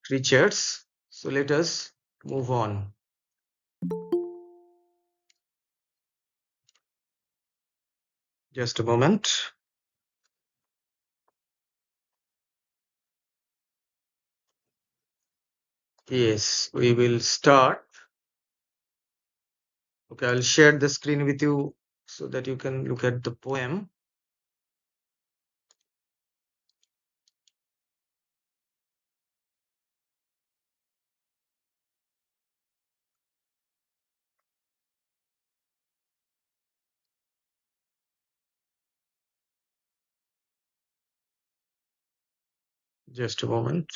creatures. So let us move on. Just a moment. Yes, we will start. Okay, I'll share the screen with you so that you can look at the poem. Just a moment.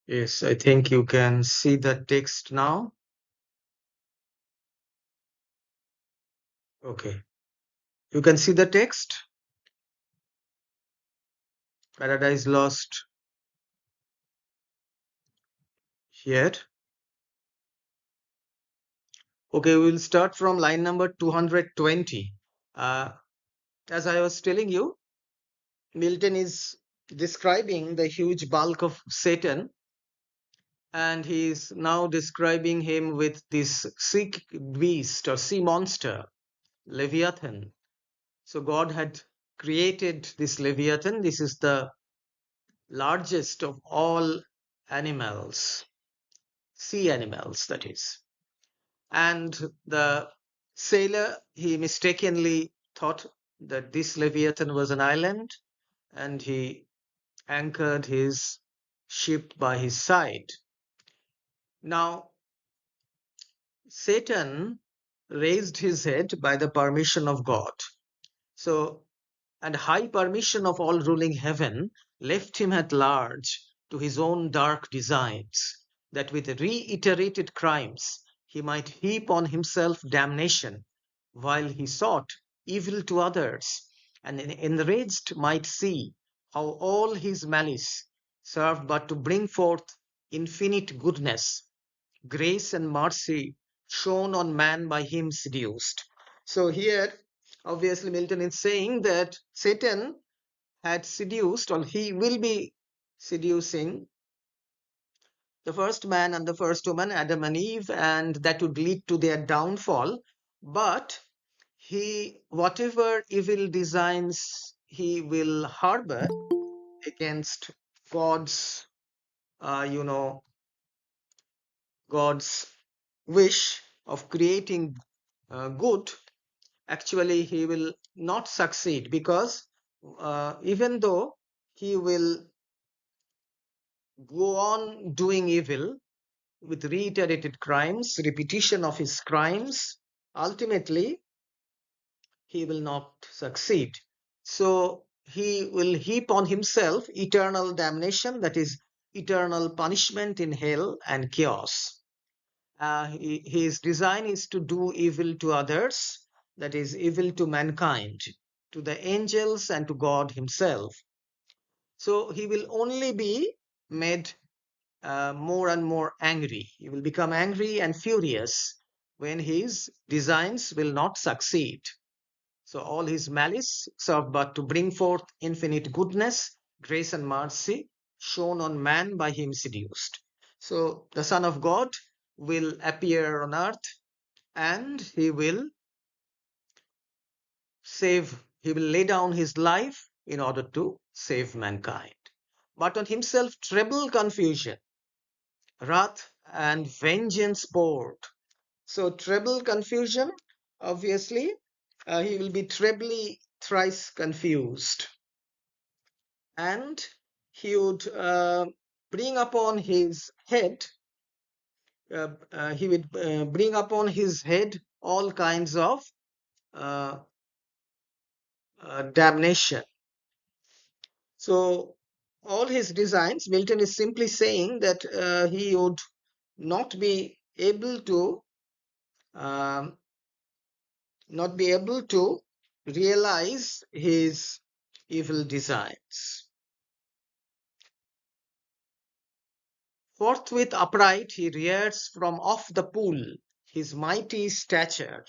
Yes, I think you can see the text now. Okay, you can see the text. Paradise Lost here. Okay, we'll start from line number 220. As I was telling you, Milton is describing the huge bulk of Satan, and he is now describing him with this sea beast or sea monster, Leviathan. So God had created this Leviathan. This is the largest of all animals, sea animals, that is. And the sailor, he mistakenly thought that this Leviathan was an island, and he anchored his ship by his side. Now, Satan raised his head by the permission of God. So, and high permission of all ruling heaven left him at large to his own dark designs, that with reiterated crimes he might heap on himself damnation, while he sought evil to others, and enraged might see how all his malice served but to bring forth infinite goodness, grace and mercy shown on man by him seduced. So here, obviously, Milton is saying that Satan had seduced, or he will be seducing the first man and the first woman, Adam and Eve, and that would lead to their downfall. But he, whatever evil designs he will harbor against God's, you know, God's wish of creating good, actually he will not succeed, because even though he will go on doing evil with reiterated crimes, repetition of his crimes, ultimately he will not succeed. So he will heap on himself eternal damnation, that is, eternal punishment in hell and chaos. His design is to do evil to others, that is, evil to mankind, to the angels, and to God himself. So he will only be made more and more angry. He will become angry and furious when his designs will not succeed. So all his malice served but to bring forth infinite goodness, grace and mercy shown on man by him seduced. So the Son of God will appear on earth, and he will lay down his life in order to save mankind. But on himself treble confusion, wrath and vengeance poured. So treble confusion, obviously, he will be trebly thrice confused. And he would bring upon his head, he would bring upon his head all kinds of uh, damnation. So all his designs, Milton is simply saying that he would not be able to um, realize his evil designs. Forthwith upright he rears from off the pool. his mighty stature.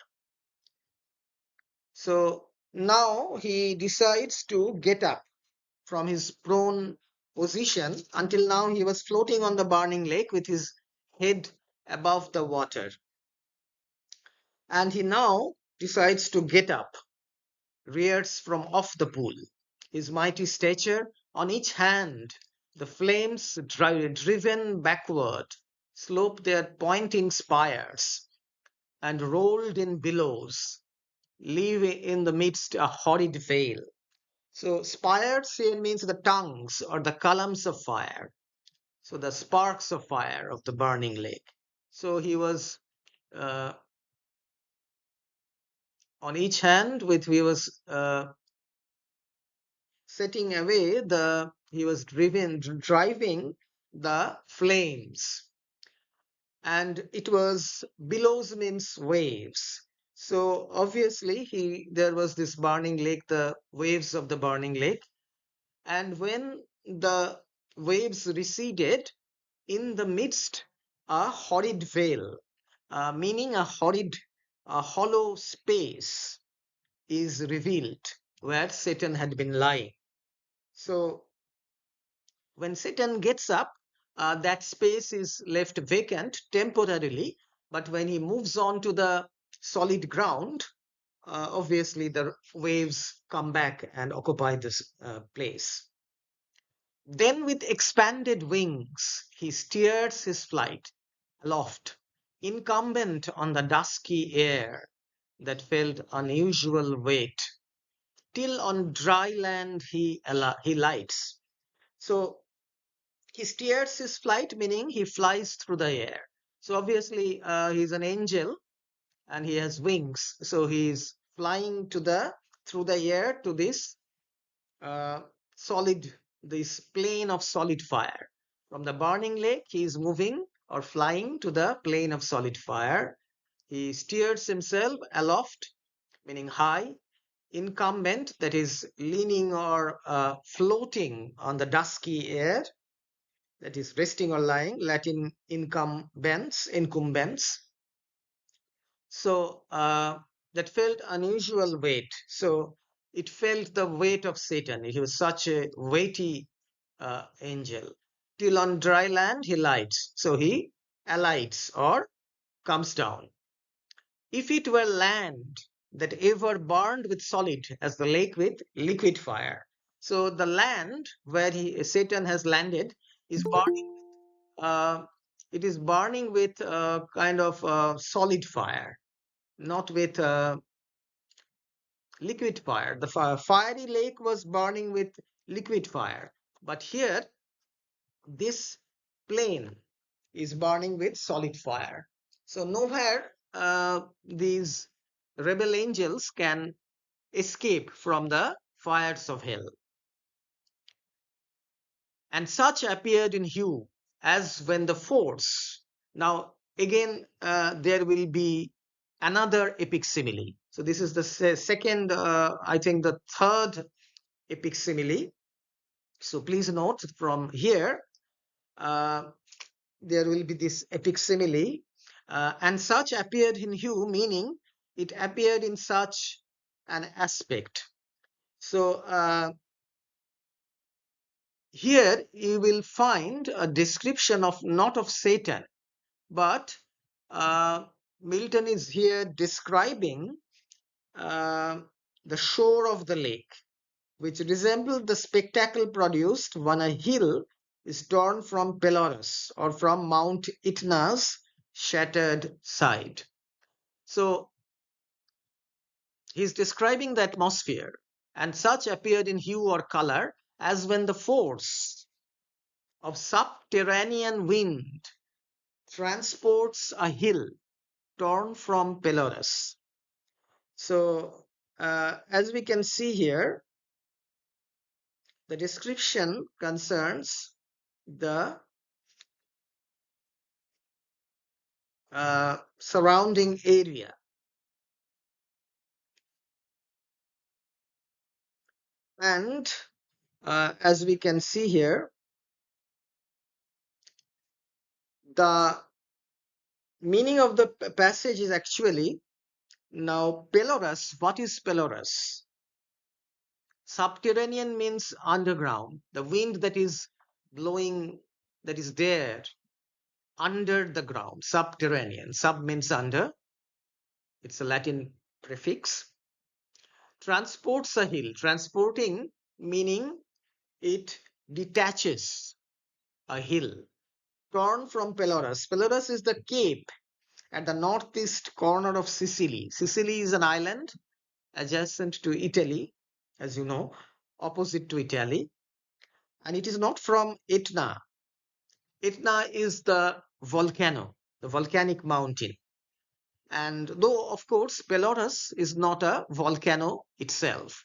So now he decides to get up from his prone position. Until now, he was floating on the burning lake with his head above the water. And he now decides to get up, rears from off the pool. His mighty stature, on each hand, the flames driven backward, slope their pointing spires, and rolled in billows, leave in the midst a horrid veil. So spires here means the tongues or the columns of fire. So the sparks of fire of the burning lake. So he was uh, on each hand he was setting away he was driving the flames, and it was billows means waves. So obviously there was this burning lake, the waves of the burning lake, and when the waves receded, in the midst a horrid veil, meaning a hollow space is revealed where Satan had been lying. So when Satan gets up, that space is left vacant temporarily, but when he moves on to the solid ground, obviously the waves come back and occupy this place. Then with expanded wings, he steers his flight aloft, incumbent on the dusky air that felt unusual weight, till on dry land he lights. So he steers his flight, meaning he flies through the air. So obviously he's an angel and he has wings. So he's flying through the air to this uh, this plane of solid fire. From the burning lake, he is moving or flying to the plane of solid fire. He steers himself aloft, meaning high, incumbent, that is leaning or floating on the dusky air, that is resting or lying, Latin incumbens. So that felt unusual weight. So it felt the weight of Satan. He was such a weighty angel. Till on dry land he lights. So he alights or comes down. If it were land that ever burned with solid as the lake with liquid fire. So the land where Satan has landed is burning. It is burning with kind of solid fire, not with liquid fire. The fiery lake was burning with liquid fire, but here this plane is burning with solid fire. So nowhere these rebel angels can escape from the fires of hell. And such appeared in hue as when the force. Now again there will be another epic simile. So this is the second, I think the third epic simile. So please note from here there will be this epic simile, and such appeared in hue, meaning it appeared in such an aspect. So here you will find a description of not of Satan, but Milton is here describing the shore of the lake, which resembled the spectacle produced when a hill is torn from Pelorus or from Mount Etna's shattered side. So he's describing the atmosphere, and such appeared in hue or color as when the force of subterranean wind transports a hill torn from Pelorus. So as we can see here, the description concerns the surrounding area. And as we can see here, the meaning of the passage is actually, now Pelorus, what is Pelorus? Subterranean means underground, the wind that is blowing, that is there under the ground. Subterranean, sub means under, it's a Latin prefix. Transports a hill, transporting meaning it detaches a hill. Torn from Pelorus. Pelorus is the cape at the northeast corner of Sicily. Sicily is an island adjacent to Italy, as you know, opposite to Italy. And it is not from Etna. Etna is the volcano, the volcanic mountain. And though, of course, Pelorus is not a volcano itself.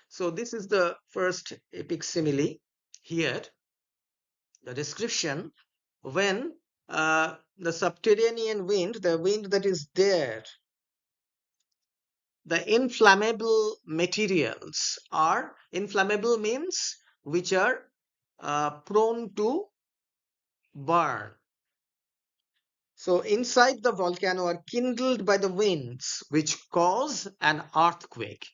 So this is the first epic simile here, the description when the subterranean wind, the wind that is there, the inflammable materials are, inflammable means which are prone to burn. So inside the volcano are kindled by the winds which cause an earthquake,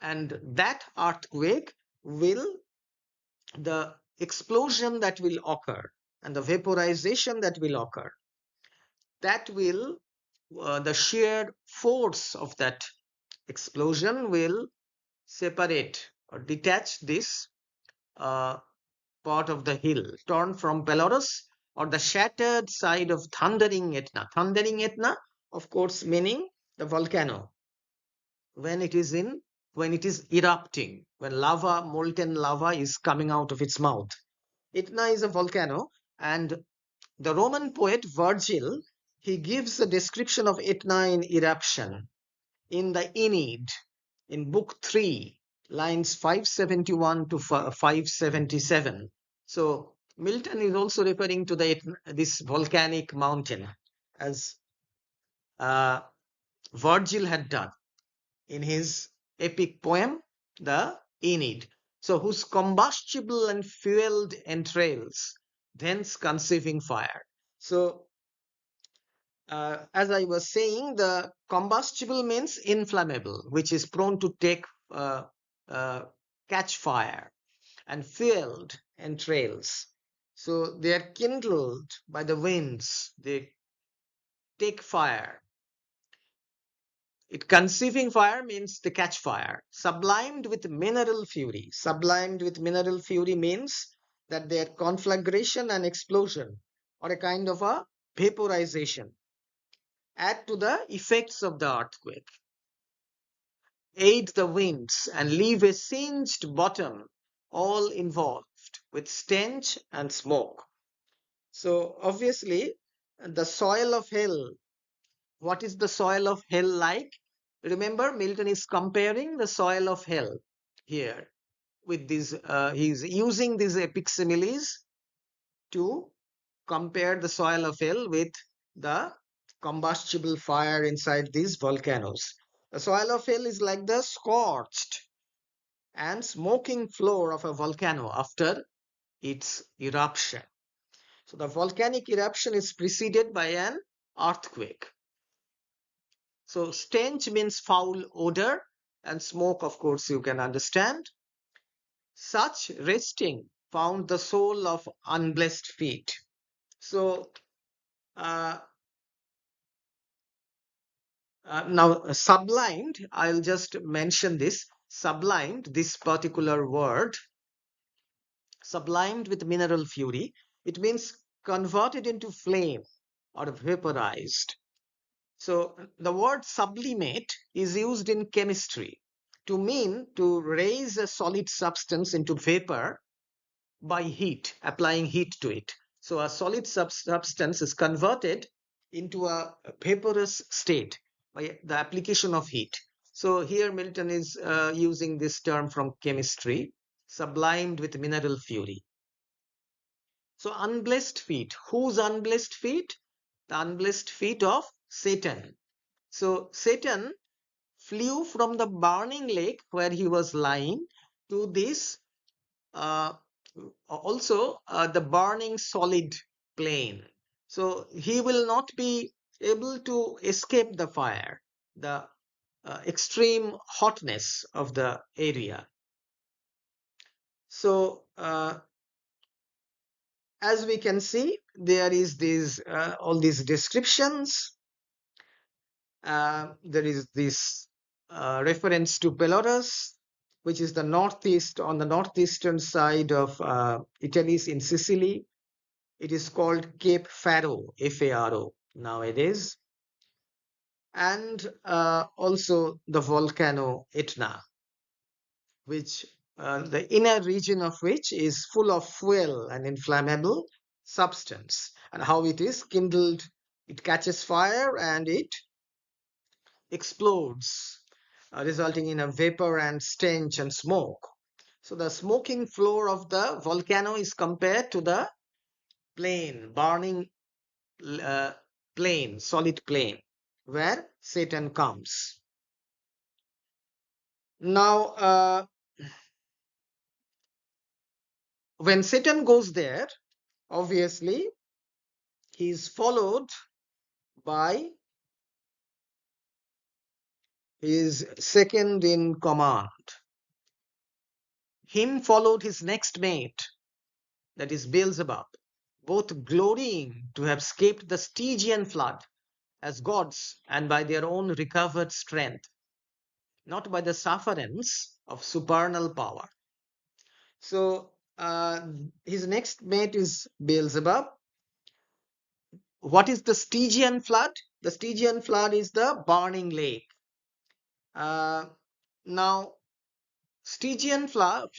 and that earthquake will, the explosion that will occur and the vaporization that will occur, that will, the sheer force of that explosion will separate or detach this part of the hill torn from Pelorus, or the shattered side of thundering Etna. Thundering Etna, of course, meaning the volcano when it is in, when it is erupting, when lava, molten lava is coming out of its mouth. Etna is a volcano, and the Roman poet Virgil, he gives a description of Etna in eruption in the Aeneid, in Book 3, lines 571 to 577. So Milton is also referring to this volcanic mountain as Virgil had done in his epic poem, the Aeneid. So whose combustible and fueled entrails, thence conceiving fire. So as I was saying, the combustible means inflammable, which is prone to take catch fire, and fueled entrails. So they are kindled by the winds, they take fire. It conceiving fire means they catch fire. Sublimed with mineral fury. Sublimed with mineral fury means that their conflagration and explosion, or a kind of a vaporization, add to the effects of the earthquake, aid the winds, and leave a singed bottom, all involved with stench and smoke. So obviously, the soil of hell, what is the soil of hell like? Remember, Milton is comparing the soil of hell here with these, he's using these epic similes to compare the soil of hell with the combustible fire inside these volcanoes. The soil of hell is like the scorched and smoking floor of a volcano after its eruption. So the volcanic eruption is preceded by an earthquake. So stench means foul odor, and smoke, of course, you can understand. Such resting found the soul of unblessed feet. So uh, now sublimed, I'll just mention this. Sublimed, this particular word, sublimed with mineral fury, it means converted into flame or vaporized. So the word sublimate is used in chemistry to mean to raise a solid substance into vapor by heat, applying heat to it. So a solid substance is converted into a vaporous state by the application of heat. So here Milton is using this term from chemistry, sublimed with mineral fury. So unblessed feet. Whose unblessed feet? The unblessed feet of Satan. So Satan flew from the burning lake where he was lying to this also the burning solid plain. So he will not be able to escape the fire, the extreme hotness of the area. So as we can see, there is all these descriptions. There is this reference to Pelorus, which is the northeastern side of Italy, in Sicily. It is called Cape Faro, Faro nowadays, and also the volcano Etna, which the inner region of which is full of fuel and inflammable substance, and how it is kindled, it catches fire and it explodes, resulting in a vapor and stench and smoke. So the smoking floor of the volcano is compared to the burning uh, solid plain, where Satan comes. Now, when Satan goes there, obviously, he is followed by his second in command. Him followed his next mate, that is Beelzebub, both glorying to have escaped the Stygian flood as gods and by their own recovered strength, not by the sufferance of supernal power. So his next mate is Beelzebub. What is the Stygian flood? The Stygian flood is the burning lake. Now, Stygian flood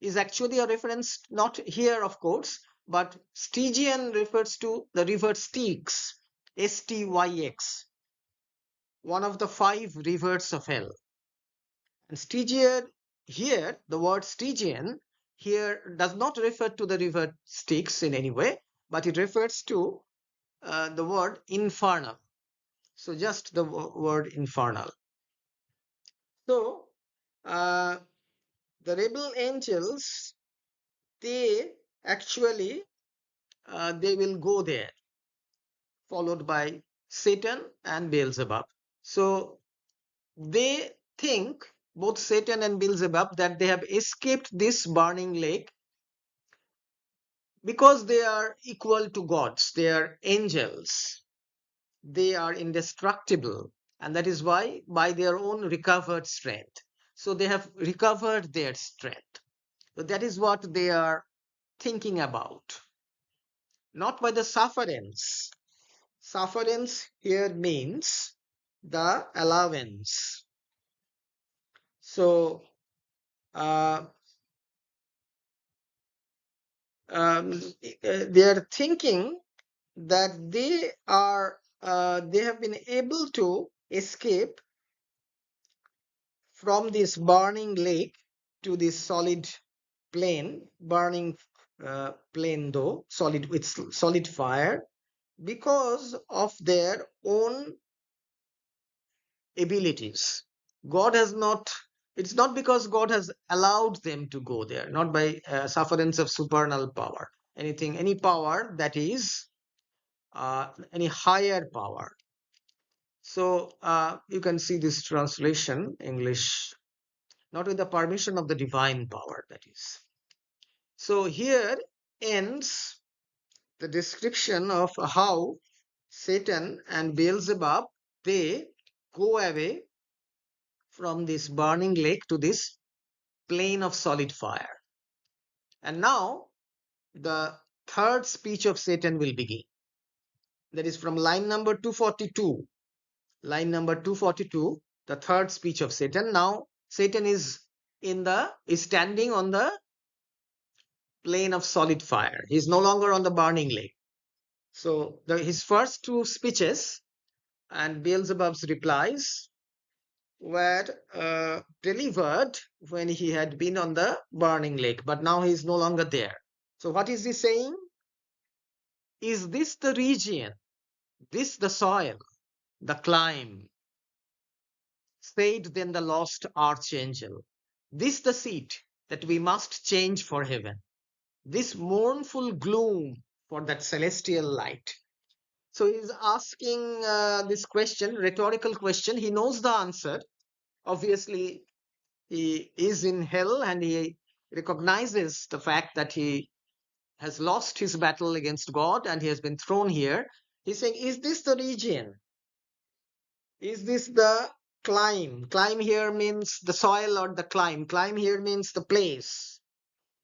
is actually a reference, not here, of course, but Stygian refers to the river Styx, Styx, one of the 5 rivers of hell. And Stygian, here, the word Stygian here does not refer to the river Styx in any way, but it refers to the word infernal. So just the word infernal. So the rebel angels, they actually they will go there, followed by Satan and Beelzebub. So they think, both Satan and Beelzebub, that they have escaped this burning lake because they are equal to gods, they are angels, they are indestructible, and that is why by their own recovered strength. So they have recovered their strength. So that is what they are thinking about, not by the sufferance. Sufferance here means the allowance. So they are thinking that they have been able to escape from this burning lake to this solid plain, burning plain, though solid, with solid fire, because of their own abilities. God has not, it's not because God has allowed them to go there, not by sufferance of supernal power, any power that is any higher power. So you can see this translation, English, not with the permission of the divine power, that is. So here ends the description of how Satan and Beelzebub, they go away from this burning lake to this plain of solid fire. And now the third speech of Satan will begin. That is from line number 242. Line number 242, the third speech of Satan. Now Satan is standing on the plain of solid fire. He is no longer on the burning lake. So his first 2 speeches and Beelzebub's replies were delivered when he had been on the burning lake, but now he is no longer there. So what is he saying? Is this the region, this the soil, the clime? Said then the lost archangel, this the seat that we must change for heaven, this mournful gloom for that celestial light. So he's asking this question, rhetorical question. He knows the answer. Obviously, he is in hell and he recognizes the fact that he has lost his battle against God and he has been thrown here. He's saying, is this the region? Is this the climb? Climb here means the soil or the climb. Climb here means the place.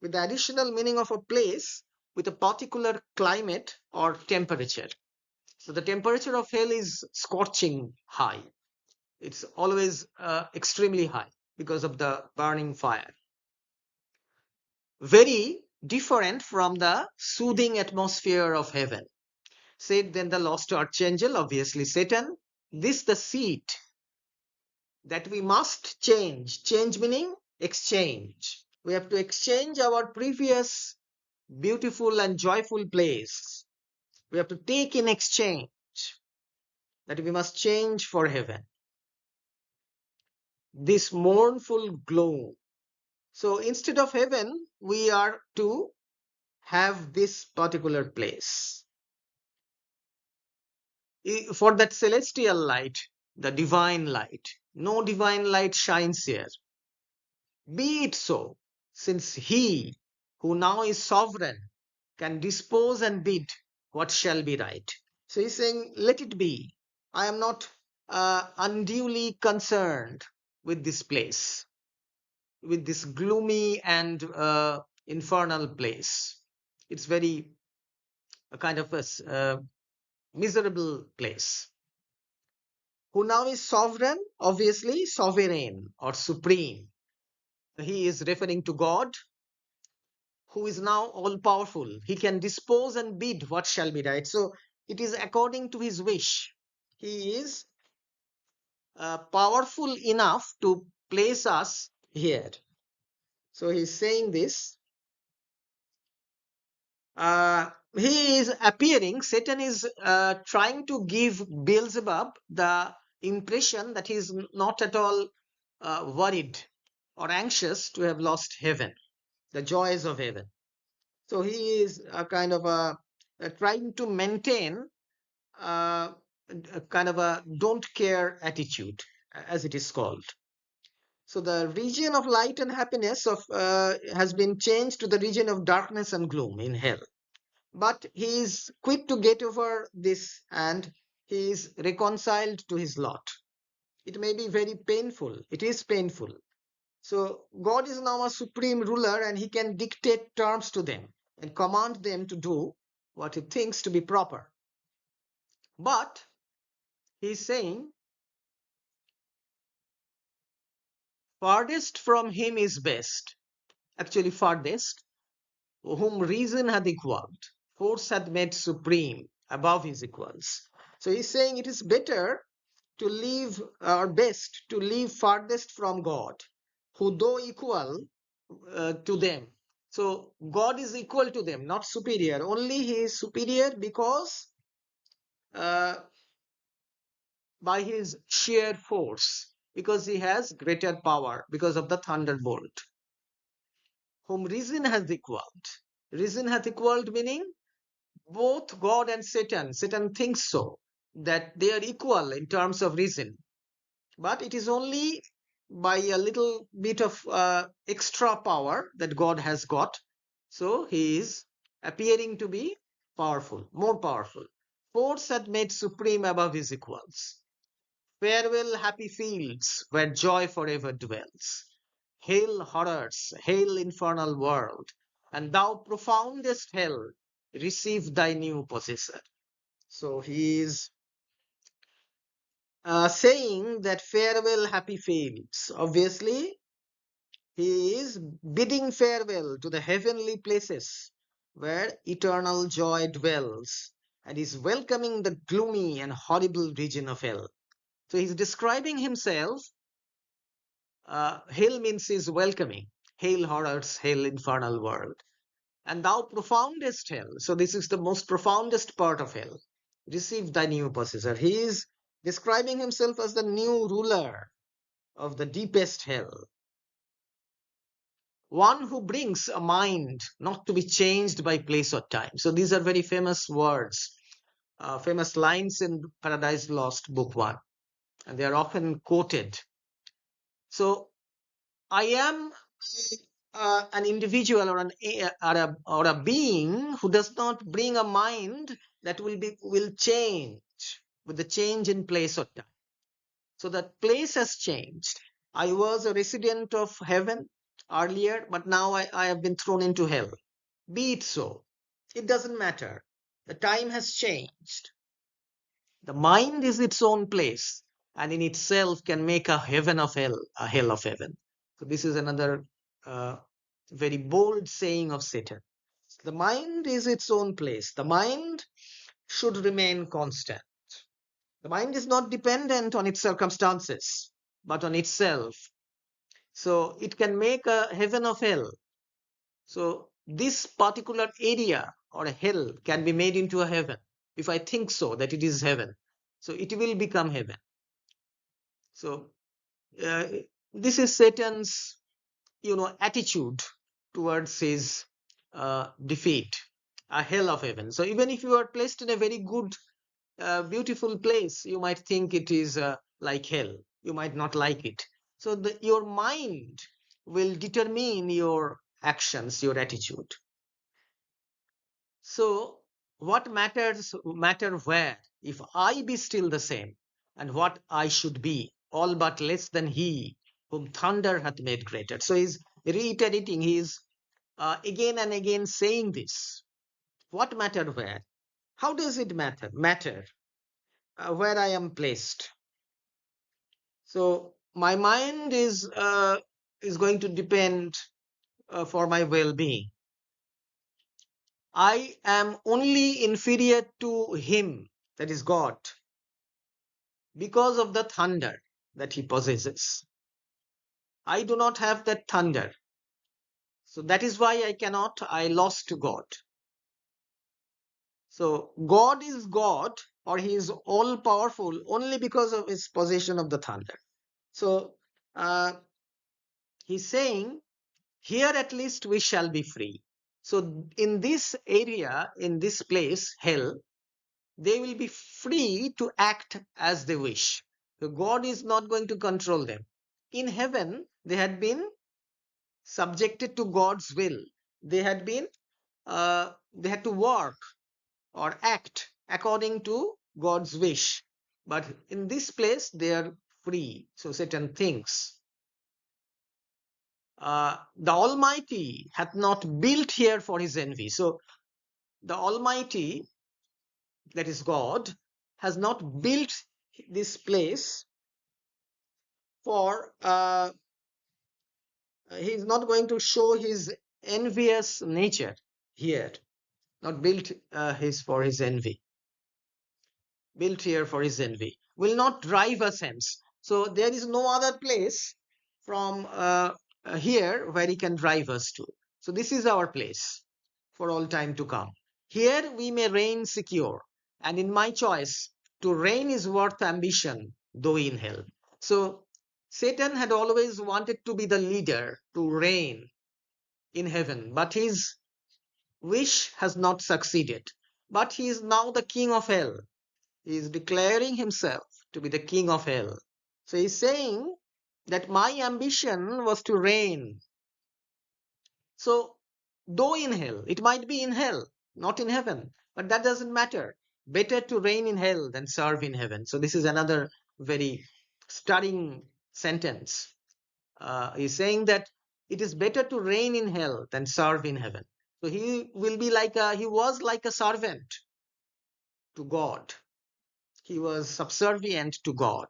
With the additional meaning of a place with a particular climate or temperature. So the temperature of hell is scorching high. It's always extremely high because of the burning fire. Very different from the soothing atmosphere of heaven. Said then the lost archangel, obviously Satan, this the seat that we must change. Change meaning exchange. We have to exchange our previous beautiful and joyful place. We have to take in exchange that we must change for heaven. This mournful gloom. So instead of heaven, we are to have this particular place. For that celestial light, the divine light. No divine light shines here. Be it so, since he who now is sovereign can dispose and bid what shall be right. So he's saying, let it be. I am not unduly concerned with this place, with this gloomy and infernal place. It's very a kind of a miserable place. Who now is sovereign, obviously sovereign or supreme. He is referring to God, who is now all powerful. He can dispose and bid what shall be right. So it is according to his wish. He is powerful enough to place us here. So he's saying this. He is appearing, Satan is trying to give Beelzebub the impression that he is not at all worried or anxious to have lost heaven, the joys of heaven. So he is a kind of trying to maintain a kind of a don't care attitude, as it is called. So the region of light and happiness has been changed to the region of darkness and gloom in hell. But he is quick to get over this and he is reconciled to his lot. It may be very painful. It is painful. So God is now a supreme ruler and he can dictate terms to them and command them to do what he thinks to be proper. But he's saying, farthest from him is best. Actually, farthest, whom reason hath equaled, force hath made supreme above his equals. So he's saying it is better to live, or best to live farthest from God, who though equal to them. So God is equal to them, not superior. Only he is superior because uh, by his sheer force, because he has greater power, because of the thunderbolt. Whom reason hath equaled. Reason hath equaled meaning both God and Satan. Satan thinks so, that they are equal in terms of reason. But it is only by a little bit of extra power that God has got. So he is appearing to be powerful, more powerful. Force hath made supreme above his equals. Farewell, happy fields where joy forever dwells. Hail horrors, hail infernal world, and thou profoundest hell, receive thy new possessor. So he is saying that farewell, happy fields. Obviously, he is bidding farewell to the heavenly places where eternal joy dwells and is welcoming the gloomy and horrible region of hell. So he's describing himself. Hell means is welcoming. Hail horrors, hail infernal world. And thou profoundest hell. So this is the most profoundest part of hell. Receive thy new possessor. He is describing himself as the new ruler of the deepest hell. One who brings a mind not to be changed by place or time. So these are very famous words. famous lines in Paradise Lost, Book 1, and they are often quoted. So I am an individual or a being who does not bring a mind that will change with the change in place or time. So that place has changed. I was a resident of heaven earlier, but now I have been thrown into hell. Be it so. It doesn't matter. The time has changed. The mind is its own place and in itself can make a heaven of hell, a hell of heaven. So this is another uh, very bold saying of Satan. The mind is its own place. The mind should remain constant. The mind is not dependent on its circumstances, but on itself. So it can make a heaven of hell. So this particular area or a hell can be made into a heaven. If I think so, that it is heaven, so it will become heaven. So uh, this is Satan's, attitude towards his defeat, a hell of heaven. So even if you are placed in a very good, beautiful place, you might think it is like hell. You might not like it. So your mind will determine your actions, your attitude. So what matter where, if I be still the same, and what I should be, all but less than he whom thunder hath made greater. So he's reiterating, he's again and again saying this. What matter where? How does it matter? Where I am placed. So my mind is going to depend for my well-being. I am only inferior to him, that is God, because of the thunder that he possesses. I do not have that thunder. So that is why I lost to God. So God is God, or he is all powerful only because of his possession of the thunder. So he's saying, here at least we shall be free. So in this area, in this place, hell, they will be free to act as they wish. So God is not going to control them. In heaven, they had been subjected to God's will. They had to work or act according to God's wish. But in this place, they are free. So Satan thinks, the Almighty hath not built here for his envy. So the Almighty, that is God, has not built this place for, he is not going to show his envious nature here, not built his for his envy, built here for his envy, will not drive us hence. So there is no other place from here where he can drive us to. So this is our place for all time to come. Here we may reign secure, and in my choice, to reign is worth ambition, though in hell. So Satan had always wanted to be the leader, to reign in heaven, but his wish has not succeeded. But he is now the king of hell. He is declaring himself to be the king of hell. So he's saying that my ambition was to reign. So though in hell, it might be in hell, not in heaven, but that doesn't matter. Better to reign in hell than serve in heaven. So this is another very stirring sentence. He's saying that it is better to reign in hell than serve in heaven. So he was like a servant to God. He was subservient to God.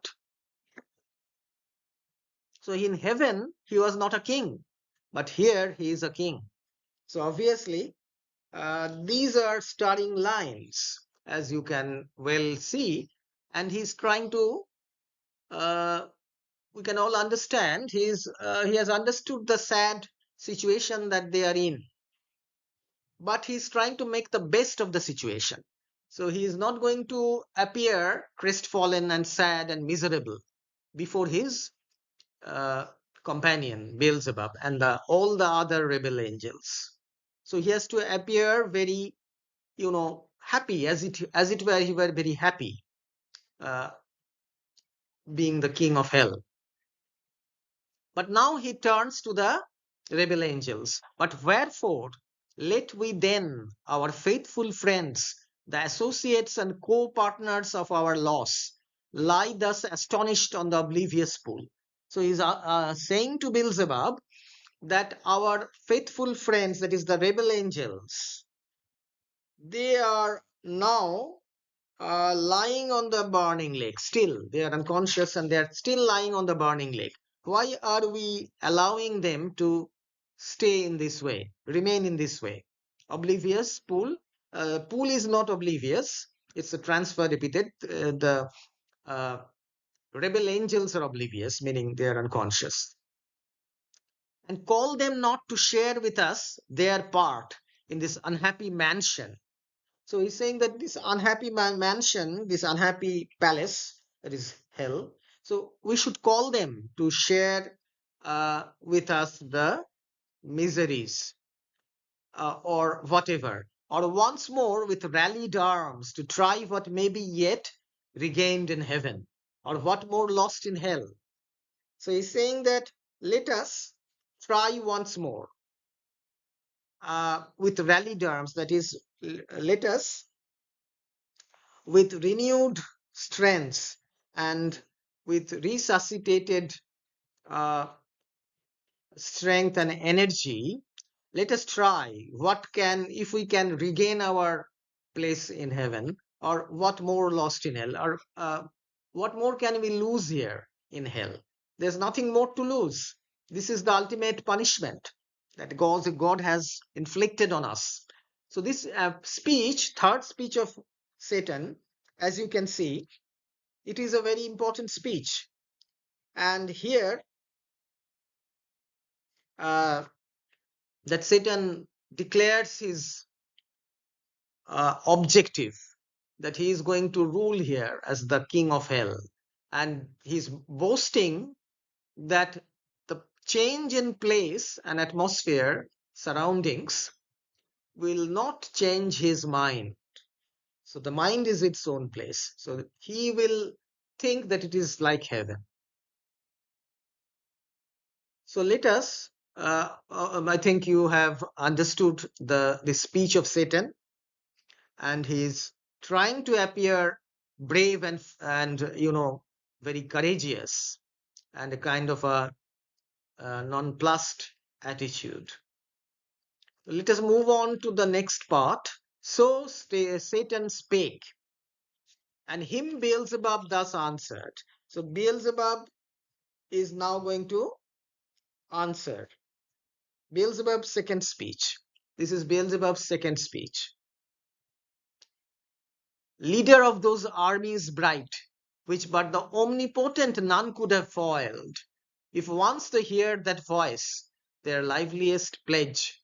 So in heaven, he was not a king, but here he is a king. So obviously, these are starting lines, as you can well see, and he's trying to, we can all understand, he has understood the sad situation that they are in, but he's trying to make the best of the situation. So he is not going to appear crestfallen and sad and miserable before his uh, companion Beelzebub and all the other rebel angels. So he has to appear very, happy, as it were he were very happy, uh, being the king of hell. But now he turns to the rebel angels. But wherefore let we then, our faithful friends, the associates and co-partners of our loss, lie thus astonished on the oblivious pool? So he's saying to Beelzebub that our faithful friends, that is the rebel angels, they are now lying on the burning lake. Still, they are unconscious and they are still lying on the burning lake. Why are we allowing them to stay in this way, remain in this way? Oblivious pool. Pool is not oblivious. It's a transfer epithet. The uh, rebel angels are oblivious, meaning they are unconscious. And call them not to share with us their part in this unhappy mansion. So he's saying that this unhappy mansion, this unhappy palace, that is hell, so we should call them to share with us the miseries, or whatever, or once more with rallied arms to try what may be yet regained in heaven, or what more lost in hell. So he's saying that let us try once more with rallied arms, that is, let us with renewed strength and with resuscitated uh, strength and energy, let us try what can, if we can regain our place in heaven, or what more lost in hell, or what more can we lose here in hell. There's nothing more to lose. This is the ultimate punishment that God has inflicted on us. So this speech, third speech of Satan, as you can see, it is a very important speech. And here uh, that Satan declares his objective, that he is going to rule here as the king of hell. And he's boasting that the change in place and atmosphere, surroundings, will not change his mind. So the mind is its own place. So he will think that it is like heaven. So let us, I think you have understood the speech of Satan, and he's trying to appear brave and very courageous, and a kind of a nonplussed attitude. Let us move on to the next part. So Satan spake, and him Beelzebub thus answered. So Beelzebub is now going to answer. Beelzebub's second speech. This is Beelzebub's second speech. Leader of those armies bright, which but the omnipotent none could have foiled, if once they hear that voice, their liveliest pledge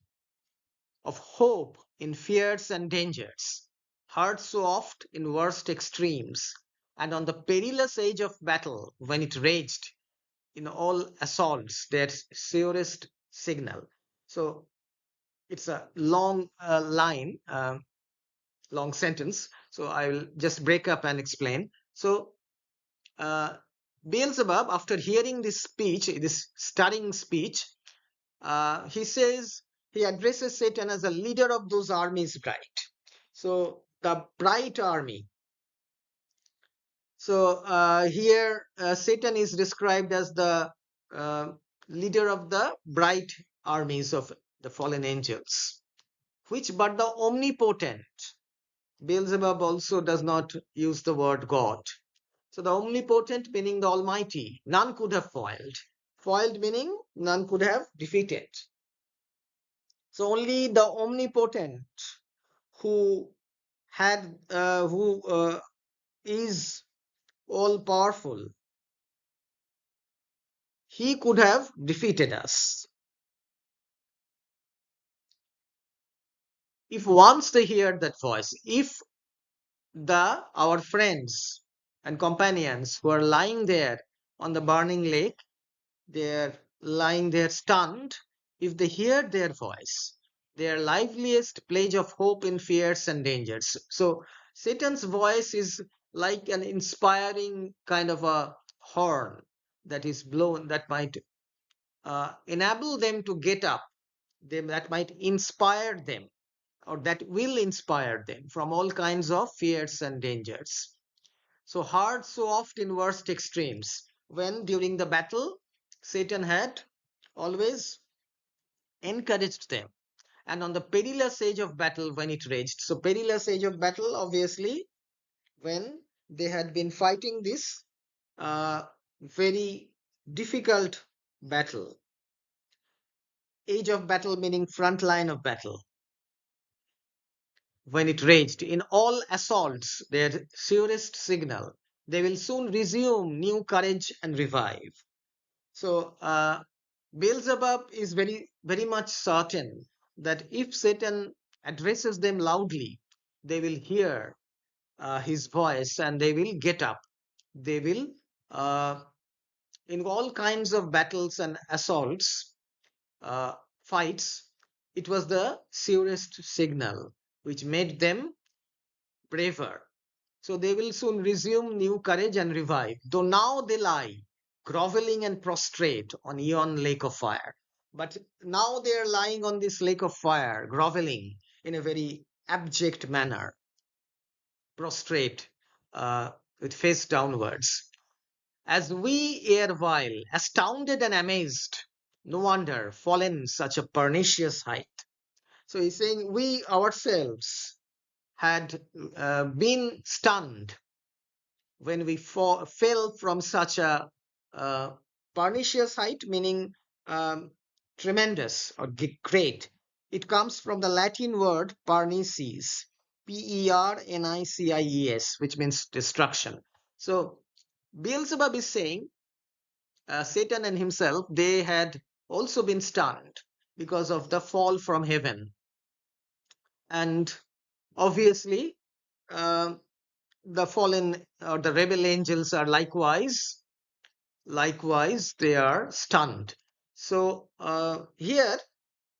of hope in fears and dangers, heard so oft in worst extremes, and on the perilous edge of battle, when it raged in all assaults, their surest signal. So it's a long line, long sentence. So I will just break up and explain. So uh, Beelzebub, after hearing this speech, this stirring speech, he says, he addresses Satan as a leader of those armies bright. So the bright army. So here Satan is described as the uh, leader of the bright armies of the fallen angels, which but the omnipotent. Beelzebub also does not use the word God. So the omnipotent meaning the almighty, none could have foiled. Foiled meaning none could have defeated. So only the omnipotent, who is all powerful, he could have defeated us. If once they hear that voice, if our friends and companions who are lying there on the burning lake, they're lying there stunned, if they hear their voice, their liveliest pledge of hope in fears and dangers. So Satan's voice is like an inspiring kind of a horn that is blown, that might enable them to get up, that might inspire them, or that will inspire them from all kinds of fears and dangers. So hard, so oft in worst extremes, when during the battle Satan had always encouraged them, and on the perilous age of battle when it raged. So perilous age of battle, obviously, when they had been fighting this very difficult battle. Age of battle meaning front line of battle. When it raged, in all assaults, their surest signal, they will soon resume new courage and revive. So Beelzebub is very much certain that if Satan addresses them loudly, they will hear his voice and they will get up. They will, uh, in all kinds of battles and assaults, uh, fights, it was the surest signal which made them braver. So they will soon resume new courage and revive, though now they lie, groveling and prostrate on yon lake of fire. But now they are lying on this lake of fire, groveling in a very abject manner, prostrate, with face downwards. As we erewhile, astounded and amazed, no wonder, fallen such a pernicious height. So he's saying we ourselves had been stunned when we fell from such a uh, pernicious height, meaning um, tremendous or great. It comes from the Latin word pernicies, Pernicies, which means destruction. So Beelzebub is saying Satan and himself, they had also been stunned because of the fall from heaven. And obviously, um the fallen or the rebel angels are likewise they are stunned. So here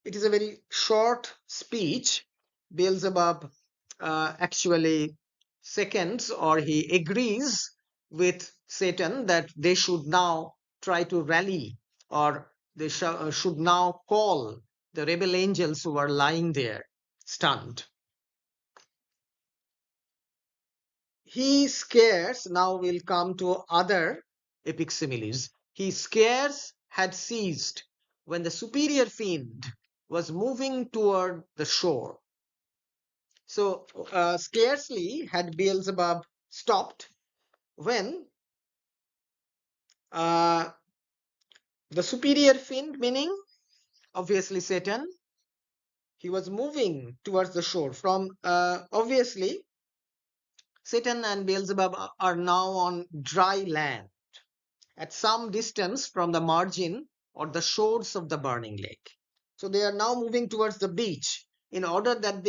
it is a very short speech. Beelzebub actually seconds, or he agrees with Satan that they should now try to rally, or they should now call the rebel angels who are lying there stunned. He scarce, now we'll come to other epic similes. He scarce had ceased when the superior fiend was moving toward the shore. So scarcely had Beelzebub stopped when uh, the superior fiend, meaning obviously Satan, he was moving towards the shore. From obviously Satan and Beelzebub are now on dry land, at some distance from the margin or the shores of the burning lake. So they are now moving towards the beach in order that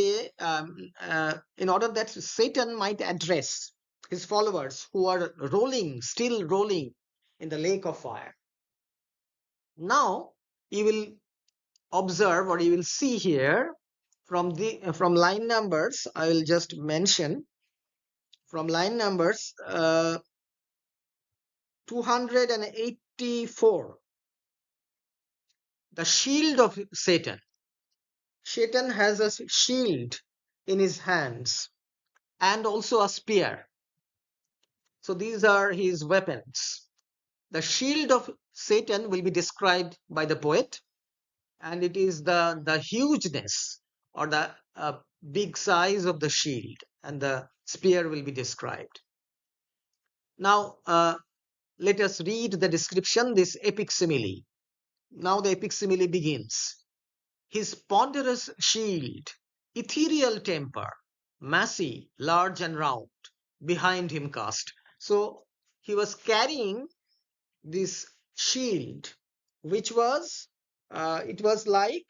in order that Satan might address his followers who are still rolling in the lake of fire. Now you will observe, or you will see here from line numbers. I will just mention from line numbers 284. The shield of Satan. Satan has a shield in his hands and also a spear. So these are his weapons. The shield of Satan will be described by the poet, and it is the hugeness or the big size of the shield, and the spear will be described. Now let us read the description, this epic simile. Now the epic simile begins. His ponderous shield, ethereal temper, massy, large and round, behind him cast. So he was carrying this shield, which was, it was like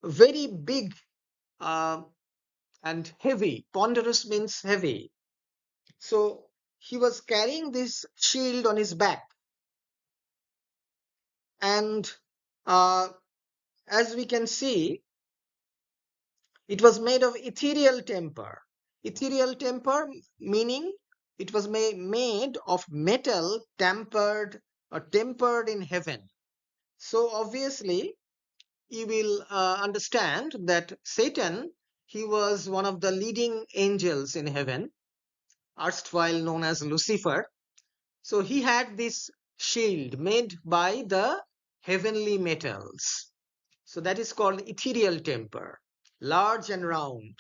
very big uh, and heavy. Ponderous means heavy. So he was carrying this shield on his back, and uh, as we can see, it was made of ethereal temper. Ethereal temper meaning it was made of metal tempered or tempered in heaven. So obviously, you will understand that Satan, he was one of the leading angels in heaven, erstwhile known as Lucifer. So he had this shield made by the heavenly metals. So that is called ethereal temper, large and round.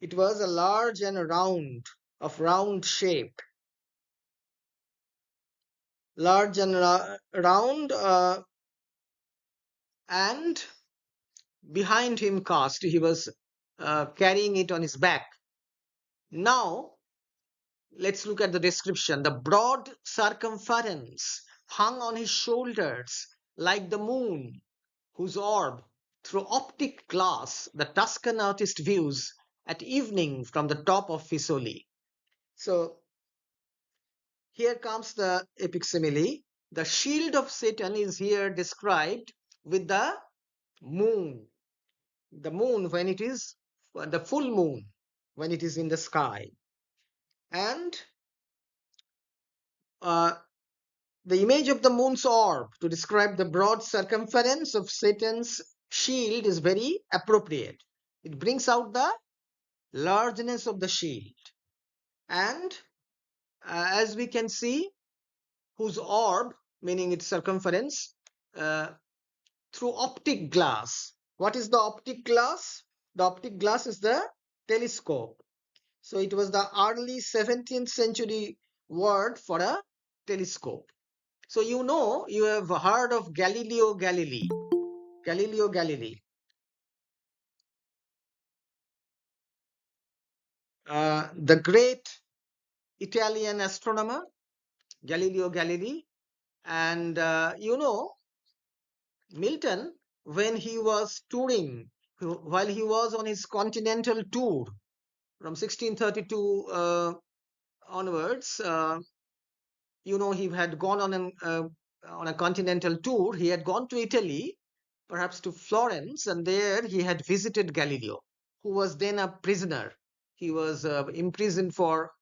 It was a large and round, of round shape, large and round, and behind him cast. He was carrying it on his back. Now, let's look at the description. The broad circumference hung on his shoulders like the moon, whose orb, through optic glass, the Tuscan artist views at evening from the top of Fisoli. So here comes the epic simile. The shield of Satan is here described with the moon. The moon when it is the full moon, when it is in the sky. And the image of the moon's orb to describe the broad circumference of Satan's shield is very appropriate. It brings out the largeness of the shield. And as we can see, whose orb, meaning its circumference, through optic glass. What is the optic glass? The optic glass is the telescope. So it was the early 17th century word for a telescope. So you have heard of Galileo Galilei. Galileo Galilei. The great Italian astronomer, Galileo Galilei. And Milton, when he was touring, while he was on his continental tour from 1632 onwards, he had gone on a continental tour. He had gone to Italy, perhaps to Florence, and there he had visited Galileo, who was then a prisoner. He was imprisoned for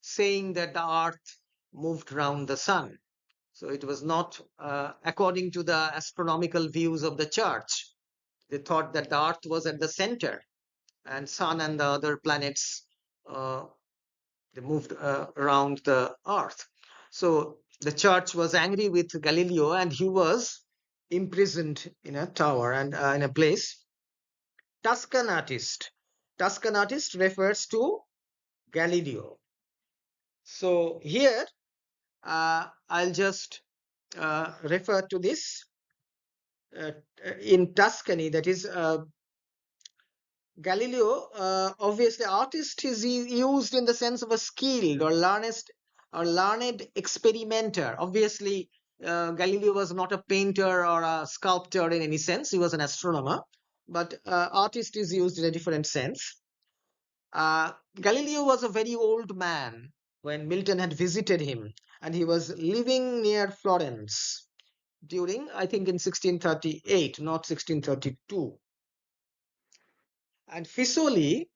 saying that the earth moved round the sun. So it was not according to the astronomical views of the church. They thought that the earth was at the center and sun and the other planets, they moved around the earth. So the church was angry with Galileo and he was imprisoned in a tower and in a place. Tuscan artist. Tuscan artist refers to Galileo. So here I'll just refer to this in Tuscany, that is Galileo. Obviously, artist is used in the sense of a skilled or learned experimenter. Obviously, Galileo was not a painter or a sculptor in any sense. He was an astronomer, but artist is used in a different sense. Galileo was a very old man when Milton had visited him, and he was living near Florence during, I think, in 1638, not 1632. And Fisoli,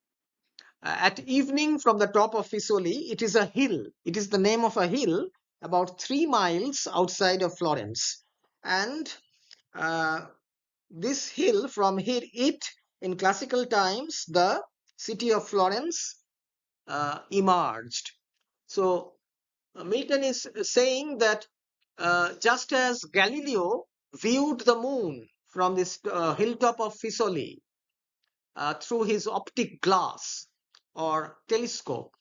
at evening from the top of Fisoli, it is a hill. It is the name of a hill about 3 miles outside of Florence. And this hill, from here, in classical times, the city of Florence emerged. So Milton is saying that just as Galileo viewed the moon from this hilltop of Fisoli through his optic glass or telescope,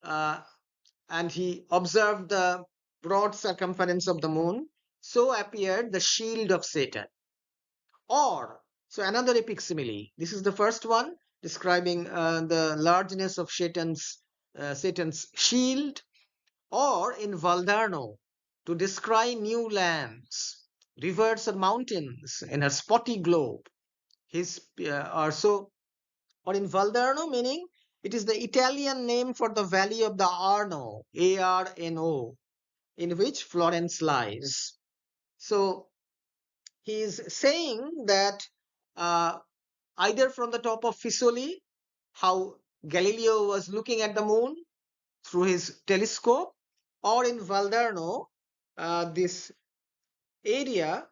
and he observed the broad circumference of the moon, so appeared the shield of Satan. Or, so another epic simile. This is the first one describing the largeness of Satan's shield. Or in Valdarno, to descry new lands, rivers and mountains in a spotty globe. Or in Valdarno, meaning it is the Italian name for the valley of the Arno, Arno, in which Florence lies. So he is saying that either from the top of Fisoli, how Galileo was looking at the moon through his telescope, or in Valdarno, this area,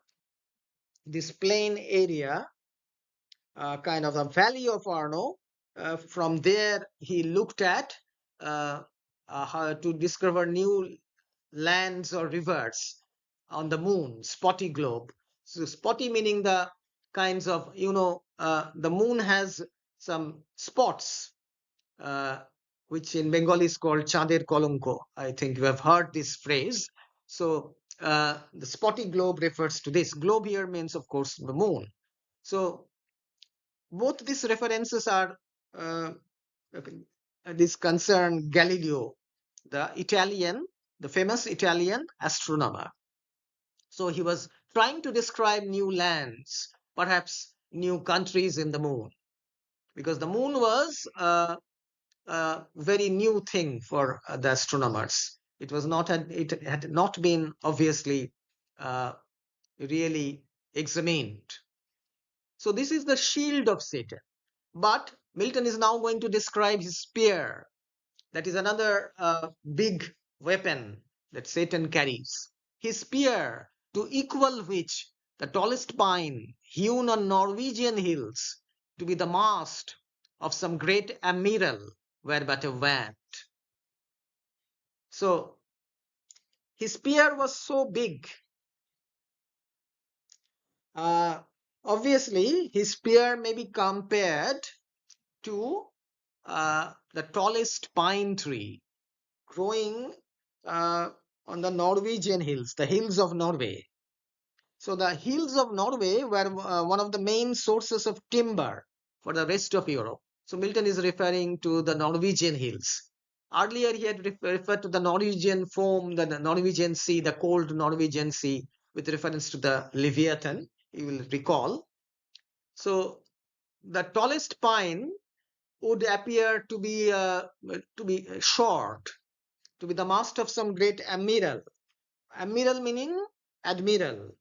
this plain area, kind of the valley of Arno. From there, he looked at how to discover new lands or rivers on the moon, spotty globe. So spotty meaning the kinds of, the moon has some spots, uh, which in Bengali is called Chander Kolonko. I think you have heard this phrase. So the spotty globe refers to this. Globe here means, of course, the moon. So both these references are uh, this concern Galileo, the famous Italian astronomer. So he was trying to describe new lands, perhaps new countries in the moon, because the moon was a very new thing for the astronomers. It had not been obviously really examined. So this is the shield of Satan. But Milton is now going to describe his spear. That is another big weapon that Satan carries. His spear, to equal which the tallest pine hewn on Norwegian hills to be the mast of some great admiral were but a want. So his spear was so big. Uh, Obviously, his spear may be compared to the tallest pine tree growing on the Norwegian hills, the hills of Norway. So the hills of Norway were one of the main sources of timber for the rest of Europe. So Milton is referring to the Norwegian hills. Earlier he had referred to the Norwegian foam, the Norwegian Sea, the cold Norwegian Sea, with reference to the Leviathan, you will recall. So the tallest pine would appear to be short, to be the mast of some great admiral. Admiral meaning admiral.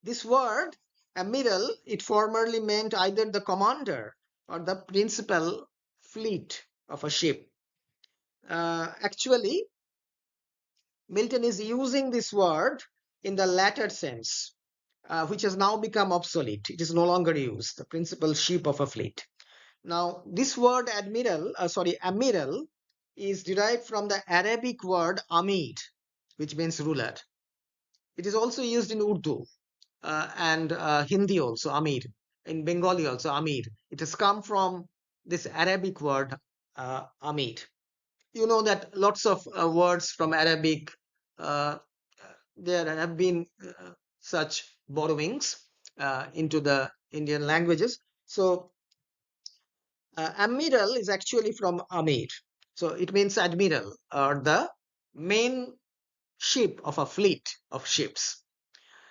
This word admiral, it formerly meant either the commander or the principal fleet of a ship. Actually, Milton is using this word in the latter sense, which has now become obsolete. It is no longer used, the principal ship of a fleet. Now, this word admiral is derived from the Arabic word amir, which means ruler. It is also used in Urdu and Hindi also, amir. In Bengali also, amir. It has come from this Arabic word, amir. You know that lots of words from Arabic, uh, there have been such borrowings into the Indian languages. So admiral is actually from amir. So it means admiral or the main ship of a fleet of ships.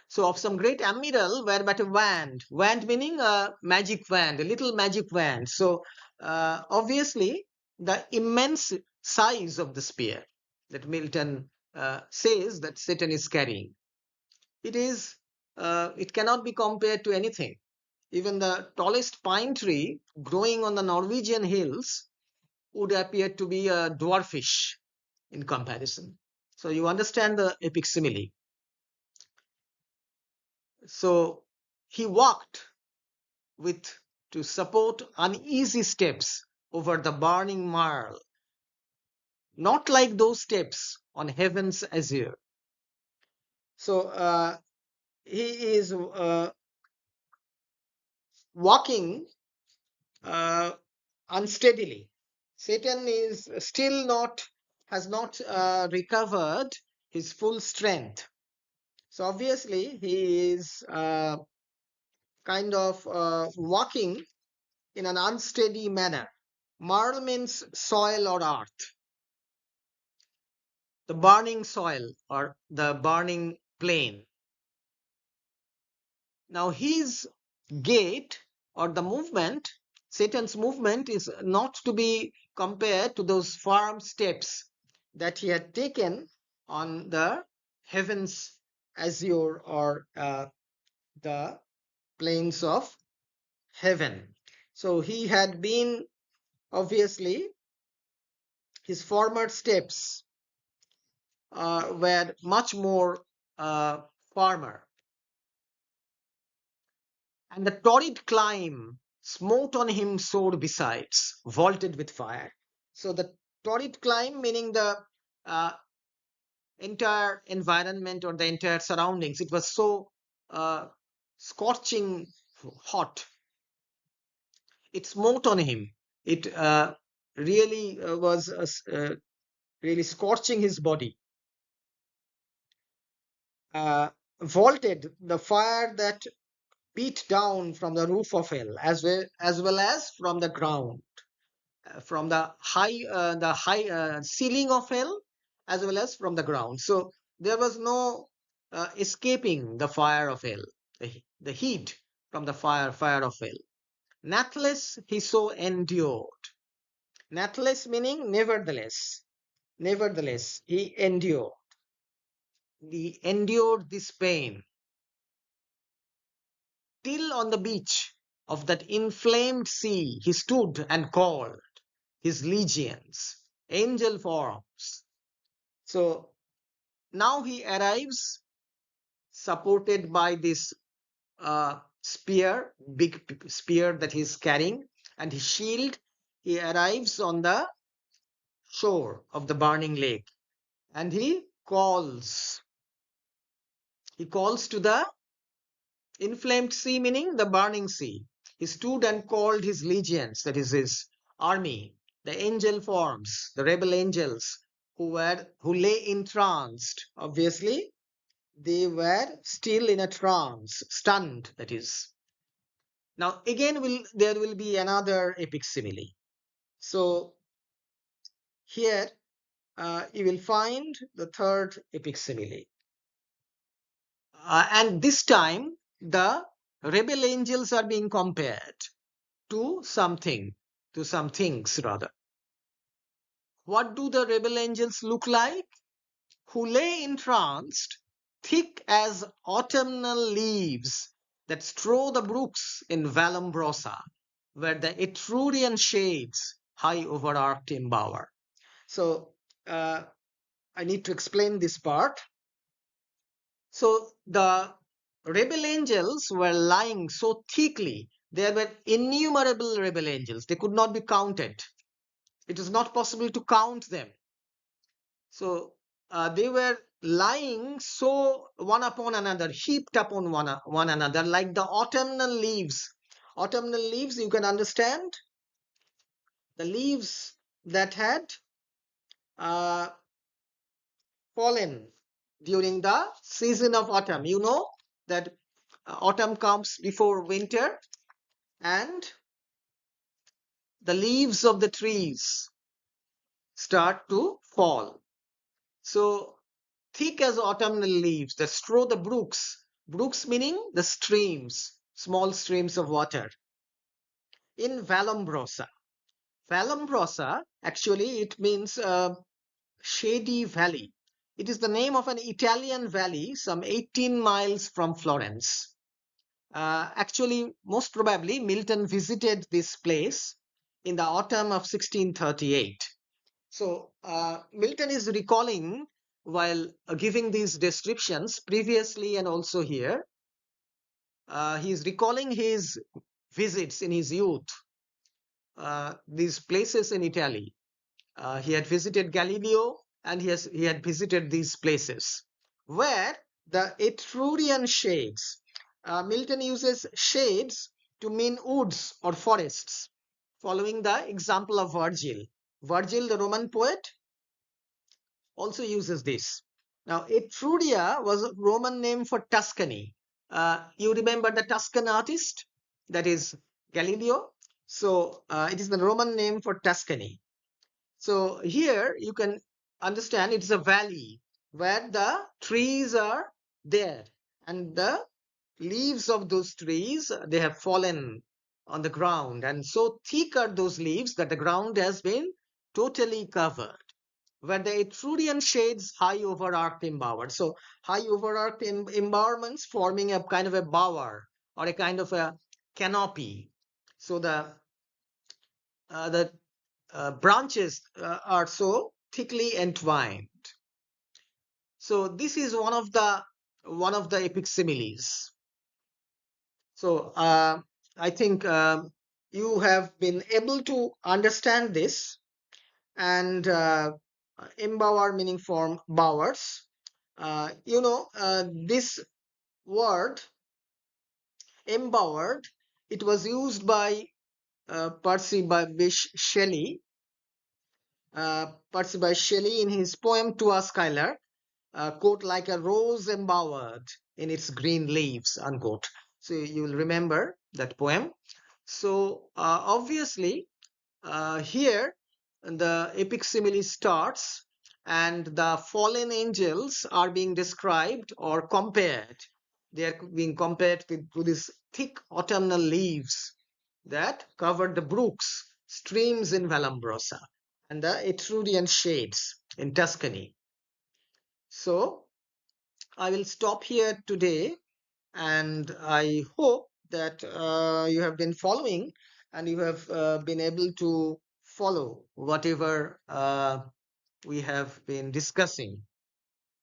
So of some great admiral were but a wand meaning a magic wand, a little magic wand. So obviously the immense size of the spear that Milton says that Satan is carrying, it cannot be compared to anything. Even the tallest pine tree growing on the Norwegian hills would appear to be a dwarfish in comparison. So you understand the epic simile. So he walked with to support uneasy steps over the burning marl, not like those steps on heaven's azure. So he is walking unsteadily. Satan is still has not recovered his full strength. So obviously he is kind of walking in an unsteady manner. Marl means soil or earth. The burning soil or the burning plain. Now his gait or the movement, Satan's movement, is not to be compared to those firm steps that he had taken on the heavens azure or the plains of heaven. So he had been, obviously, his former steps were much more firmer. And the torrid climb smote on him sore besides, vaulted with fire. So the torrid climb, meaning the uh, entire environment or the entire surroundings, it was so uh, scorching hot. It smote on him. It really was really scorching his body. Vaulted the fire that beat down from the roof of hell, as well as from the ground, from the high ceiling of hell, as well as from the ground. So there was no escaping the fire of hell, the heat from the fire of hell. Nathless he so endured. Nathless meaning nevertheless. Nevertheless, he endured. He endured this pain till on the beach of that inflamed sea he stood and called his legions, angel forms. So now he arrives supported by this spear, big spear that he's carrying, and his shield. He arrives on the shore of the burning lake, and he calls. He calls to the inflamed sea, meaning the burning sea. He stood and called his legions, that is his army, the angel forms, the rebel angels who lay entranced. Obviously, they were still in a trance, stunned, that is. Now again there will be another epic simile. So here you will find the third epic simile. And this time the rebel angels are being compared to something, to some things rather. What do the rebel angels look like? Who lay entranced, thick as autumnal leaves that strew the brooks in Vallombrosa, where the Etrurian shades high overarched embower. So I need to explain this part. So the rebel angels were lying so thickly. There were innumerable rebel angels. They could not be counted. It is not possible to count them. So they were lying so one upon another, heaped upon one another, like the autumnal leaves. Autumnal leaves, you can understand, the leaves that had uh, fallen during the season of autumn. You know that autumn comes before winter, and the leaves of the trees start to fall. So thick as autumnal leaves that strew the brooks. Brooks meaning the streams, small streams of water. In Vallombrosa. Vallombrosa, actually, it means shady valley. It is the name of an Italian valley some 18 miles from Florence. Actually, most probably, Milton visited this place in the autumn of 1638. So Milton is recalling, while giving these descriptions previously and also here, he is recalling his visits in his youth, these places in Italy. He had visited Galileo, and he had visited these places where the Etrurian shades. Milton uses shades to mean woods or forests, following the example of Virgil. Virgil, the Roman poet, also uses this. Now, Etruria was a Roman name for Tuscany. You remember the Tuscan artist? That is Galileo. So it is the Roman name for Tuscany. So here you can understand it's a valley where the trees are there, and the leaves of those trees, they have fallen on the ground, and so thick are those leaves that the ground has been totally covered. where the Etrurian shades high overarched embowered. So high overarched embowers forming a kind of a bower or a kind of a canopy. So the branches are so thickly entwined. So this is one of the epic similes. So I think you have been able to understand this. And embower meaning form bowers. This word embowered, it was used by Percy Bysshe Shelley. Percy Bysshe Shelley in his poem To a Skylar, quote, like a rose embowered in its green leaves, unquote. So you will remember that poem. So obviously, here the epic simile starts, and the fallen angels are being described or compared. They are being compared to these thick autumnal leaves that covered the brooks, streams in Vallombrosa, and the Etrurian shades in Tuscany. So I will stop here today, and I hope that you have been following and you have been able to follow whatever we have been discussing.